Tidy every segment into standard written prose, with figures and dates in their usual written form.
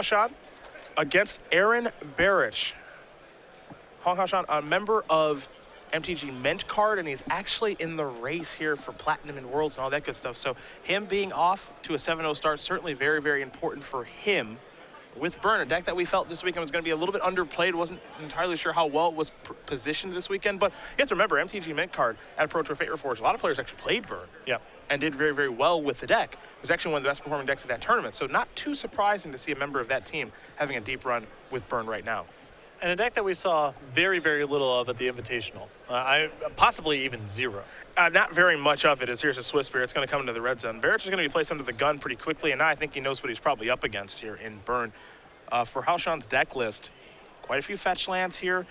Shan against Aaron Barich. Huang Shan, a member of MTG Mint card, and he's actually in the race here for Platinum and Worlds and all that good stuff. So him being off to a 7-0 start, certainly very, very important for him with Burn, a deck that we felt this weekend was going to be a little bit underplayed. Wasn't entirely sure how well it was positioned this weekend, but you have to remember, MTG Mint card at Pro Tour Fate Reforged, a lot of players actually played Burn. Yeah. And did very, very well with the deck. It was actually one of the best performing decks of that tournament, so not too surprising to see a member of that team having a deep run with Burn right now. And a deck that we saw very, very little of at the Invitational. Possibly even zero. Not very much of it, as here's a Swift Spear. It's going to come into the red zone. Barich is going to be placed under the gun pretty quickly, and now I think he knows what he's probably up against here in Burn. For Shan's deck list, quite a few fetch lands here.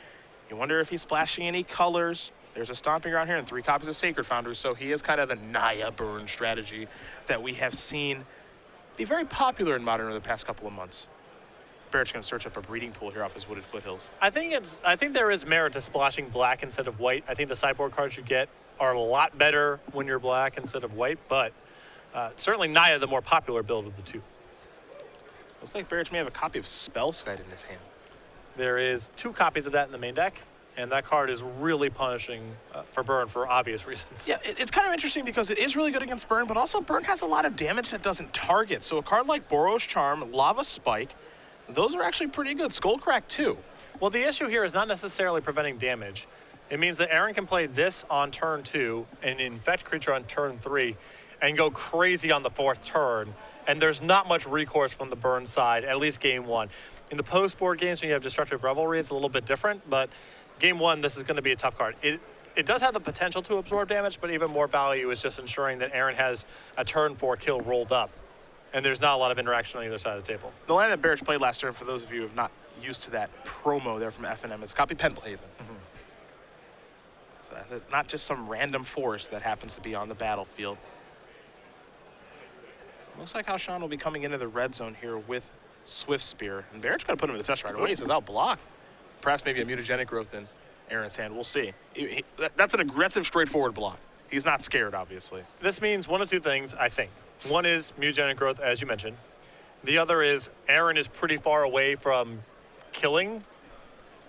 You wonder if he's splashing any colors. There's a Stomping Ground here and 3 copies of Sacred Founders, so he is kind of the Naya Burn strategy that we have seen be very popular in Modern over the past couple of months. Barrett's going to search up a breeding pool here off his Wooded Foothills. I think there is merit to splashing black instead of white. I think the sideboard cards you get are a lot better when you're black instead of white, but certainly Naya the more popular build of the two. Looks like Barrett may have a copy of Spellskite in his hand. There is 2 copies of that in the main deck, and that card is really punishing for Burn for obvious reasons. Yeah, it's kind of interesting because it is really good against Burn, but also Burn has a lot of damage that doesn't target. So a card like Boros Charm, Lava Spike, those are actually pretty good. Skullcrack too. Well, the issue here is not necessarily preventing damage. It means that Aaron can play this on turn 2 and infect creature on turn 3 and go crazy on the 4th turn. And there's not much recourse from the Burn side, at least game 1. In the post-board games, when you have Destructive Revelry, it's a little bit different, but game 1, this is going to be a tough card. It does have the potential to absorb damage, but even more value is just ensuring that Aaron has a turn 4 kill rolled up. And there's not a lot of interaction on either side of the table. The land that Barrett played last turn, for those of you who have not used to that promo there from FNM, is a copy Pendlehaven. So that's not just some random forest that happens to be on the battlefield. Looks like Shan will be coming into the red zone here with Swift Spear. And Barrett's going to put him in the test right away. He says, I'll block. Perhaps maybe a mutagenic growth in Aaron's hand. We'll see. That's an aggressive, straightforward block. He's not scared, obviously. This means one of 2 things, I think. One is mutagenic growth, as you mentioned. The other is Aaron is pretty far away from killing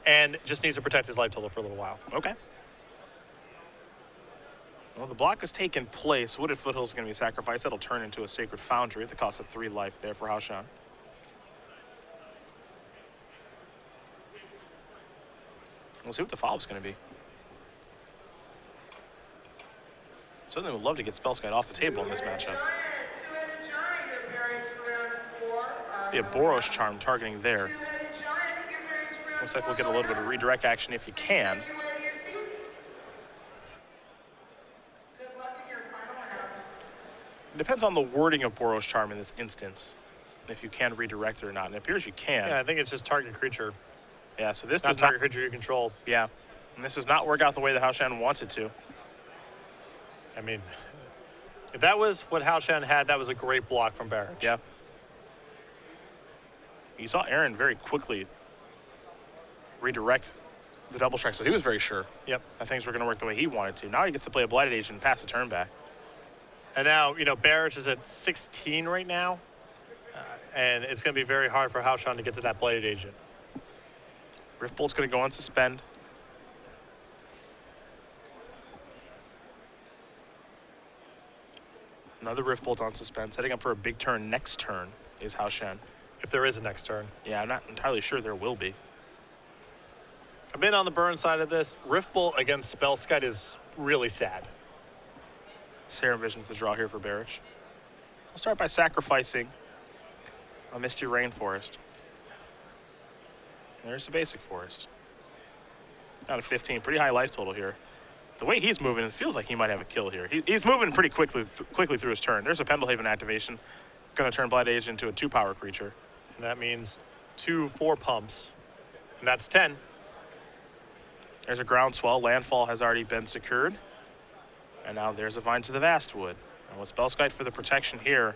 and just needs to protect his life total for a little while. Okay. Well, the block has taken place. Wooded Foothills is going to be sacrificed. That'll turn into a Sacred Foundry at the cost of 3 life there for Shan. We'll see what the follow-up's going to be. Certainly would love to get Spellskite off the table in this matchup. Yeah, Boros Charm targeting there. Looks like we'll get a little bit of redirect action if you can. It depends on the wording of Boros Charm in this instance, if you can redirect it or not. And it appears you can. Yeah, I think it's just target creature. Yeah, so this not does target creature you control. Yeah, and this does not work out the way that Shan wants it to. I mean, if that was what Shan had, that was a great block from Barich. Yeah. You saw Aaron very quickly redirect the double strike, so he was very sure that things were going to work the way he wanted to. Now he gets to play a Blighted Agent and pass the turn back. And now, Barich is at 16 right now, and it's going to be very hard for Shan to get to that Blighted Agent. Riftbolt's going to go on suspend. Another Riftbolt on suspend, setting up for a big turn next turn is Shan. If there is a next turn. Yeah, I'm not entirely sure there will be. I've been on the Burn side of this. Riftbolt against Spellskite is really sad. Sarah envisions the draw here for Barich. I'll start by sacrificing a Misty Rainforest. There's the basic forest. Down to 15, pretty high life total here. The way he's moving, it feels like he might have a kill here. He's moving pretty quickly through his turn. There's a Pendlehaven activation. Going to turn Blighted Agent into a 2-power creature. And that means 2 4 pumps, and that's 10. There's a Groundswell. Landfall has already been secured. And now there's a Vine to the Vastwood. And with Spellskite for the protection here,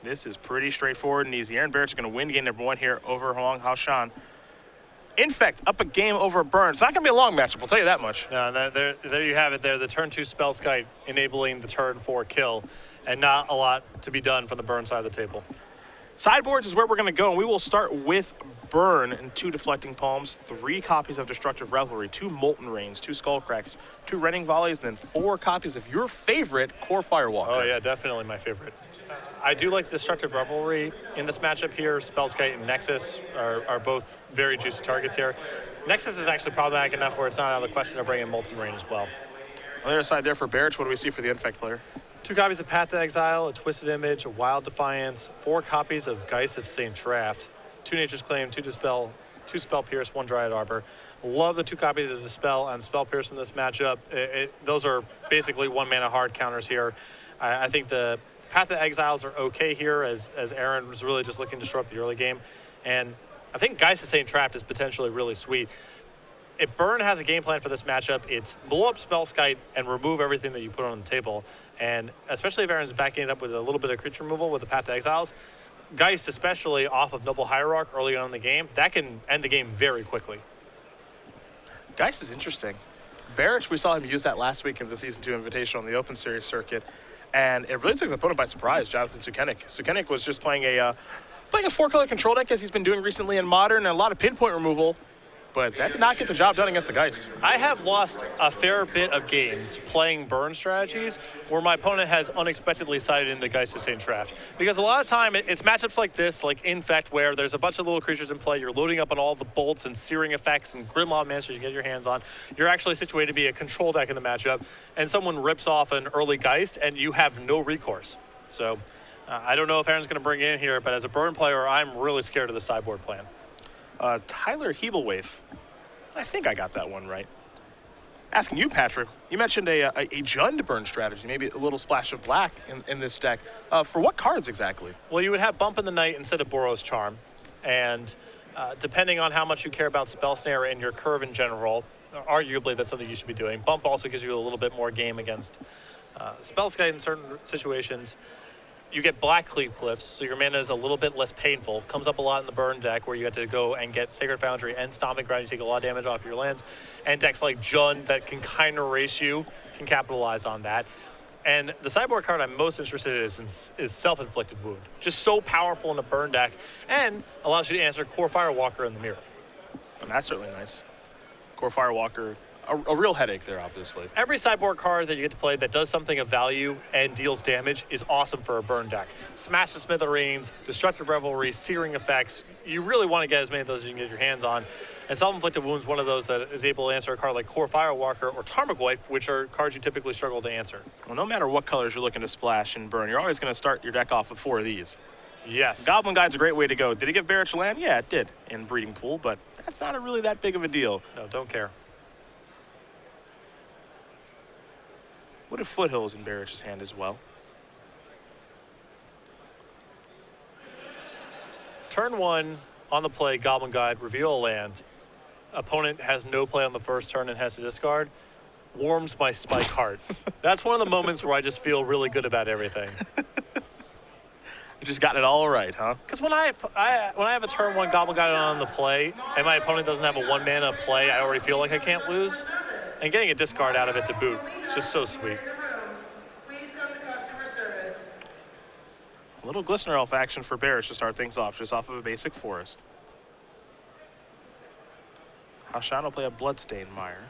this is pretty straightforward and easy. Aaron Barrett's going to win game number 1 here over Huang Shan. Infect up a game over Burn. It's not going to be a long matchup, I'll tell you that much. No, there you have it there. The turn 2 Spellskite enabling the turn 4 kill, and not a lot to be done from the Burn side of the table. Sideboards is where we're going to go, and we will start with Burn and 2 Deflecting Palms, 3 copies of Destructive Revelry, 2 Molten Rains, 2 Skullcracks, 2 Rending Volleys, and then 4 copies of your favorite Core Firewalker. Oh yeah, definitely my favorite. I do like Destructive Revelry in this matchup here. Spellskite and Nexus are both very juicy targets here. Nexus is actually problematic enough where it's not out of the question to bring in Molten Rain as well. On the other side there for Barich, what do we see for the Infect player? 2 copies of Path to Exile, a Twisted Image, a Wild Defiance, 4 copies of Geist of St. Draft, 2 Nature's Claim, 2 Dispel, 2 Spell Pierce, 1 Dryad Arbor. Love the 2 copies of Dispel and Spell Pierce in this matchup. Those are basically 1 mana hard counters here. I think the Path to Exiles are okay here as Aaron was really just looking to shore up the early game. And I think Geist of St. Draft is potentially really sweet. If Burn has a game plan for this matchup, it's blow up Spellskite and remove everything that you put on the table. And especially if Aaron's backing it up with a little bit of creature removal with the Path to Exiles, Geist, especially off of Noble Hierarch early on in the game, that can end the game very quickly. Geist is interesting. Barich, we saw him use that last week in the Season 2 Invitational on the Open Series circuit, and it really took the opponent by surprise, Jonathan Sukenik. Sukenik was just playing a 4-color control deck as he's been doing recently in Modern, and a lot of pinpoint removal, but that did not get the job done against the Geist. I have lost a fair bit of games playing Burn strategies where my opponent has unexpectedly sided into Geist of St. Draft. Because a lot of time, it's matchups like this, like Infect, where there's a bunch of little creatures in play, you're loading up on all the bolts and searing effects and Grimlaw Monsters you get your hands on. You're actually situated to be a control deck in the matchup, and someone rips off an early Geist, and you have no recourse. So I don't know if Aaron's going to bring it in here, but as a Burn player, I'm really scared of the sideboard plan. Tyler Hebelwaith. I think I got that one right. Asking you, Patrick, you mentioned a Jund Burn strategy, maybe a little splash of black in this deck. For what cards exactly? Well, you would have Bump in the Night instead of Boros Charm. And depending on how much you care about Spell Snare and your curve in general, arguably that's something you should be doing. Bump also gives you a little bit more game against Spellskite in certain situations. You get Black Cleave Cliffs, so your mana is a little bit less painful. Comes up a lot in the Burn deck where you have to go and get Sacred Foundry and Stomping Ground. You take a lot of damage off your lands. And decks like Jund that can kind of race you can capitalize on that. And the sideboard card I'm most interested in is Self-Inflicted Wound. Just so powerful in a Burn deck and allows you to answer Core Firewalker in the mirror. And that's certainly nice. Core Firewalker, a real headache there, obviously. Every sideboard card that you get to play that does something of value and deals damage is awesome for a Burn deck. Smash the Smithereens, Destructive Revelry, Searing Effects. You really want to get as many of those as you can get your hands on. And Self-Inflicted Wound's one of those that is able to answer a card like Core Firewalker or Tarmogoyf, which are cards you typically struggle to answer. Well, no matter what colors you're looking to splash and burn, you're always going to start your deck off with 4 of these. Yes. Goblin Guide's a great way to go. Did it give Barich land? Yeah, it did in Breeding Pool, but that's not really that big of a deal. No, don't care. What if Foothills in Barich's hand as well? Turn 1, on the play, Goblin Guide, reveal a land. Opponent has no play on the first turn and has to discard. Warms my spike heart. That's one of the moments where I just feel really good about everything. You just got it all right, huh? Because when I have a turn 1 Goblin Guide on the play and my opponent doesn't have a 1 mana play, I already feel like I can't lose. And getting a discard out of it to boot is just so sweet. A little Glistener Elf action for Barich to start things off, just off of a basic forest. Shan will play a Bloodstained Mire.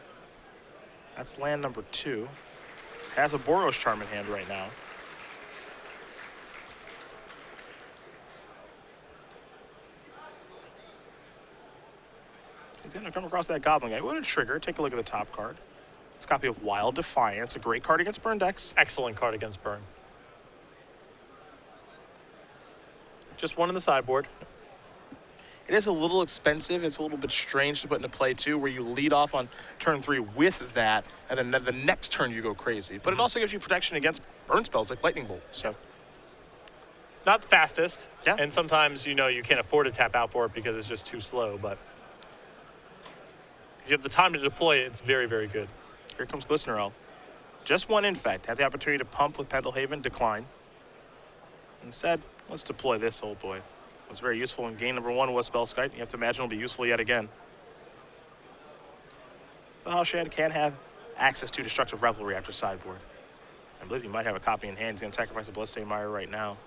That's land number 2. Has a Boros Charm in hand right now. He's going to come across that Goblin Guy. What a trigger. Take a look at the top card. It's a copy of Wild Defiance, a great card against Burn decks. Excellent card against Burn. Just 1 in the sideboard. It is a little expensive. It's a little bit strange to put into play, too, where you lead off on turn 3 with that, and then the next turn you go crazy. But it also gives you protection against burn spells like Lightning Bolt. So, not the fastest. Yeah. And sometimes, you can't afford to tap out for it because it's just too slow. But if you have the time to deploy it, it's very, very good. Here comes Glistener Elf. Just 1 Infect. Had the opportunity to pump with Pendlehaven, decline. Instead, let's deploy this old boy. It was very useful in game number 1 was Spellskite. You have to imagine it'll be useful yet again. Well, Shan can have access to Destructive Revelry after sideboard. I believe he might have a copy in hand. He's going to sacrifice a Bloodstained Mire right now.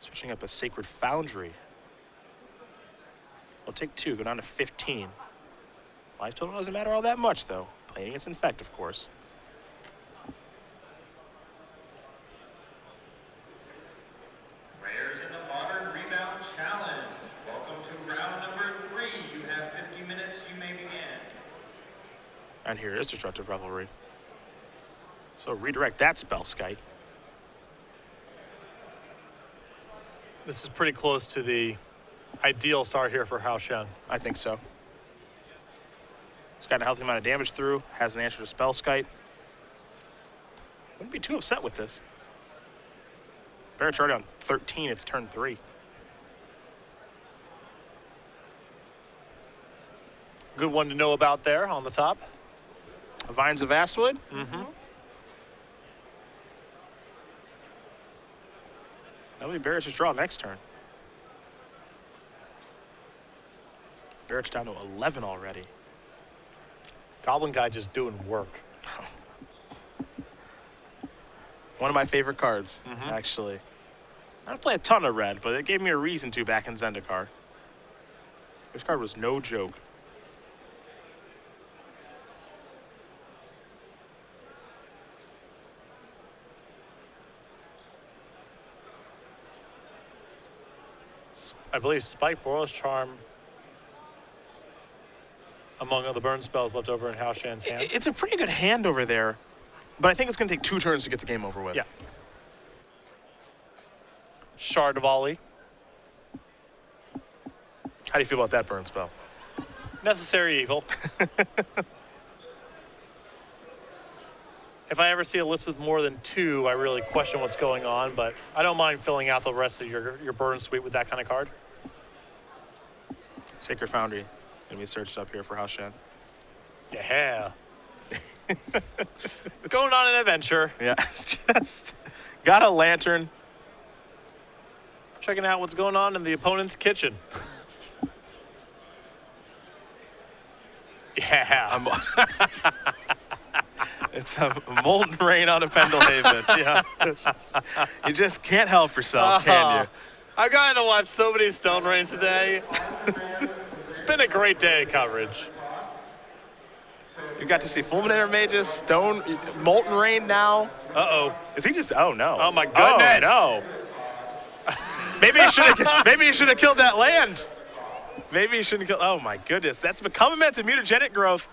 Switching up a Sacred Foundry. We'll take 2, go down to 15. Life total doesn't matter all that much, though. Playing against Infect, of course. Players in the Modern Rebound Challenge. Welcome to round number 3. You have 50 minutes. You may begin. And here is Destructive Revelry. So redirect that Spellskite. This is pretty close to the ideal start here for Shan. I think so. He's got a healthy amount of damage through, has an answer to Spellskite. Wouldn't be too upset with this. Barich already on 13, it's turn 3. Good one to know about there on the top. Vines of Vastwood. Mm-hmm. That'll be Barich's draw next turn. Barich down to 11 already. Goblin guy just doing work. One of my favorite cards, actually. I don't play a ton of red, but it gave me a reason to back in Zendikar. This card was no joke. I believe Spike, Boros Charm, among other burn spells left over in Shan's hand. It's a pretty good hand over there, but I think it's going to take 2 turns to get the game over with. Yeah. Shard Volley. How do you feel about that burn spell? Necessary evil. If I ever see a list with more than 2, I really question what's going on, but I don't mind filling out the rest of your burn suite with that kind of card. Sacred Foundry going to be searched up here for Shan. Yeah. Going on an adventure. Yeah, just got a lantern. Checking out what's going on in the opponent's kitchen. Yeah. It's a molten rain on a Pendelhaven. Yeah. You just can't help yourself, can you? I've gotten to watch so many Stone Rains today. It's been a great day of coverage. You got to see Fulminator Mages, Stone, Molten Rain now. Uh-oh. Is he just, oh no. Oh my goodness. Oh no. Maybe he should have killed that land. Maybe he shouldn't kill, oh my goodness. That's become a mutagenic growth.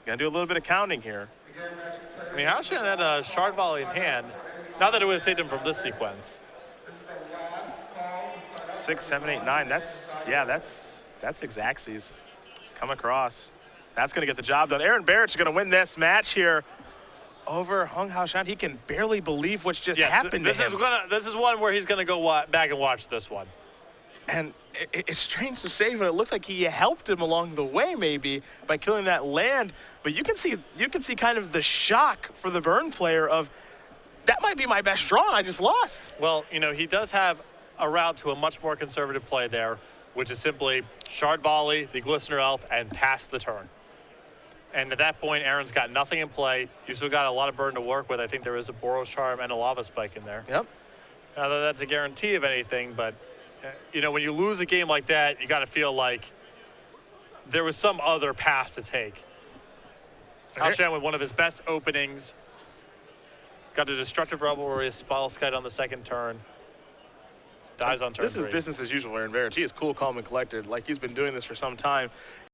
Gonna do a little bit of counting here. I mean, Shan had a Shard Volley in hand. Not that it would have saved him from this sequence. 6, 7, 8, 9. That's Xaxes. Come across. That's going to get the job done. Aaron Barich is going to win this match here over Huang Shan. He can barely believe what's just happened to him. This is one where he's going to go back and watch this one. And it's strange to say, but it looks like he helped him along the way, maybe, by killing that land. But you can see kind of the shock for the burn player of, that might be my best draw, and I just lost. Well, you know, he does have a route to a much more conservative play there, which is simply Shard Volley, the Glistener Elf, and pass the turn. And at that point, Aaron's got nothing in play. You've still got a lot of burn to work with. I think there is a Boros Charm and a Lava Spike in there. Yep. Now, that's a guarantee of anything, but, you know, when you lose a game like that, you got to feel like there was some other path to take. Shan with one of his best openings. Got a Destructive Revelry, a Spellskite on the second turn. Dies on turn 3. This is business as usual, Aaron Barich. He is cool, calm, and collected, like he's been doing this for some time.